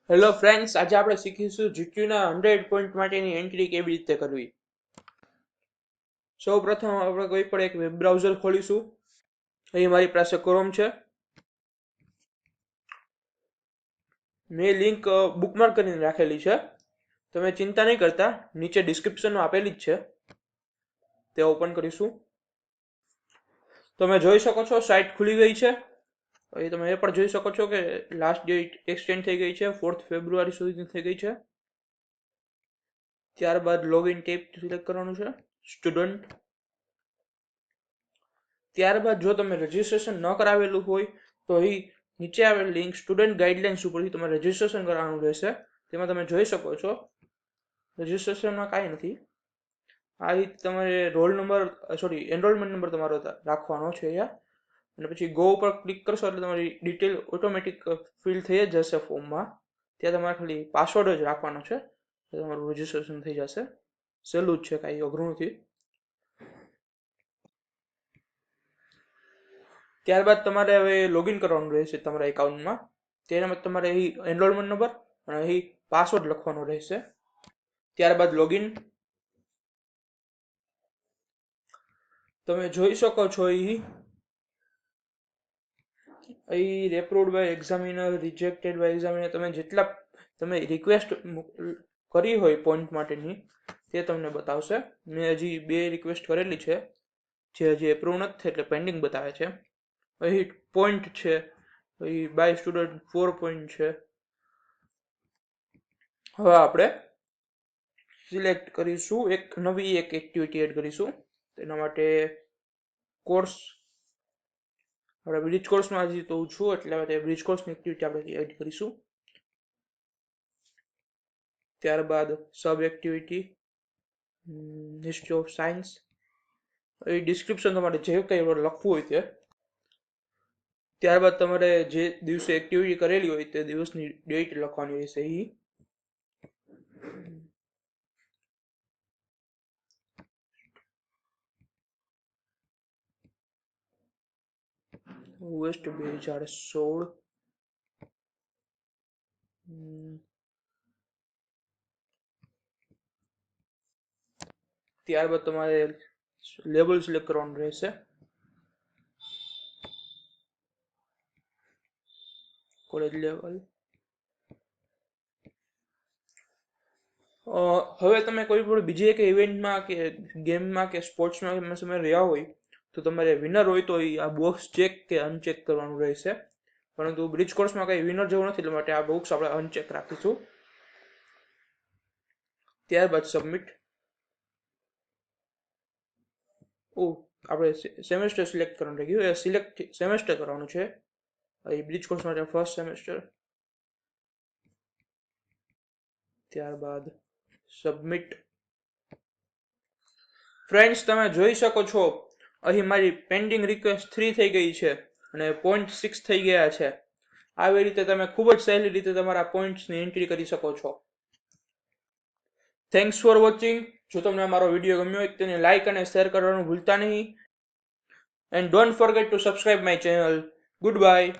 Hello friends, આજે આપણે શીખીશું જીટીયુના 100 પોઈન્ટ માટેની એન્ટ્રી કેવી રીતે કરવી. સૌ પ્રથમ આપણે કોઈ પણ એક વેબ બ્રાઉઝર ખોલીશું. અહીં મારી પાસે ક્રોમ છે. મેં લિંક બુકમાર્ક કરીને રાખેલી છે. તમે ચિંતા નહીં કરતા, નીચે ડિસ્ક્રિપ્શનમાં આપેલી જ છે. તે ઓપન કરીશું. તમે જોઈ શકો છો સાઇટ ખુલી ગઈ છે. અહીં તમે એ પણ જોઈ શકો છો કે લાસ્ટ ડેટ એક્સટેન્ડ થઈ ગઈ છે, 4 ફેબ્રુઆરી સુધીની થઈ ગઈ છે. ત્યારબાદ લોગિન ટેબ સિલેક્ટ કરવાનું છે, સ્ટુડન્ટ. ત્યારબાદ જો તમે રજીસ્ટ્રેશન ન કરાવેલું હોય તો અહીં નીચે આવેલ લિંક સ્ટુડન્ટ ગાઈડલાઇન્સ ઉપરથી તમારે રજીસ્ટ્રેશન કરાવવાનું રહેશે. તેમાં તમે જોઈ શકો છો રજીસ્ટ્રેશનમાં કાંઈ નથી. આ રીતે તમારે એનરોલમેન્ટ નંબર તમારો રાખવાનો છે અહીંયા, અને પછી ગો ઉપર ક્લિક કરશો એટલે તમારી ડિટેલ ઓટોમેટિક ફિલ થઈ જ જશે ફોર્મમાં. ત્યાં તમારે ખાલી પાસવર્ડ જ રાખવાનો છે, તમારું રજીસ્ટ્રેશન થઈ જશે. સહેલું જ છે, કાંઈ અઘરું નથી. ત્યારબાદ તમારે હવે લોગિન કરવાનું રહેશે તમારા એકાઉન્ટમાં. તેનામાં તમારે અહીં એનરોલમેન્ટ નંબર અને અહીં પાસવર્ડ લખવાનો રહેશે. ત્યારબાદ લોગિન. તમે જોઈ શકો છો અહીં approved by examiner, rejected by examiner. તમે જેટલા તમે રિક્વેસ્ટ કરી હોય પોઈન્ટ માટેની તે તમને બતાવશે. મેં હજી 2 રિક્વેસ્ટ કરેલી છે જે હજી એપ્રુવ નથી એટલે પેન્ડિંગ બતાવે છે. અહીં પોઈન્ટ છે, અહીં બાય સ્ટુડન્ટ 4 પોઈન્ટ છે. હવે આપણે સિલેક્ટ કરીશું નવી એક એક્ટિવિટી એડ કરીશું. તેના માટે કોર્સ, આપણે બ્રિજ કોર્સમાં હજી તો છું એટલે બ્રિજ કોર્સની એક્ટિવિટી આપણે એડ કરીશું. ત્યારબાદ sub activity history of science. એ ડિસ્ક્રિપ્શન તમારે જે કંઈ લખવું હોય તે. ત્યારબાદ તમારે જે દિવસે એક્ટિવિટી કરેલી હોય તે દિવસની ડેટ લખવાની રહેશે. ઓગસ્ટ 2016. ત્યારબાદ તમારે લેબલ સિલેક્ટ કરવાનું રહેશે. College level. હવે તમે કોઈ પણ બીજી એક ઇવેન્ટમાં કે ગેમમાં કે સ્પોર્ટ્સમાં તમે રહ્યા હોય તો તમારે વિનર હોય તો આ બોક્સ ચેક કે અનચેક કરવાનું રહેશે. પરંતુ બ્રિજ કોર્સમાં કંઈ વિનર જેવું નથી, એટલે માટે આ બોક્સ આપણે અનચેક રાખીશું. ત્યારબાદ સબમિટ. આપણે સેમેસ્ટર સિલેક્ટ કરવાનું રહી ગયું. સિલેક્ટ સેમેસ્ટર કરવાનું છે. અહીં બ્રિજ કોર્સ માટે ફર્સ્ટ સેમેસ્ટર. ત્યારબાદ સબમિટ. ફ્રેન્ડ્સ, તમે જોઈ શકો છો અહીં મારી પેન્ડિંગ રિક્વેસ્ટ 3 થઈ ગઈ છે અને 0.6 થઈ ગયા છે. આવી રીતે તમે ખૂબ જ સહેલી રીતે તમારા પોઈન્ટ્સની એન્ટ્રી કરી શકો છો. Thanks for watching. જો તમને મારો વિડીયો ગમ્યો હોય તેને લાઇક અને શેર કરવાનું ભૂલતા નહીં. And don't forget two subscribe my channel. Good bye.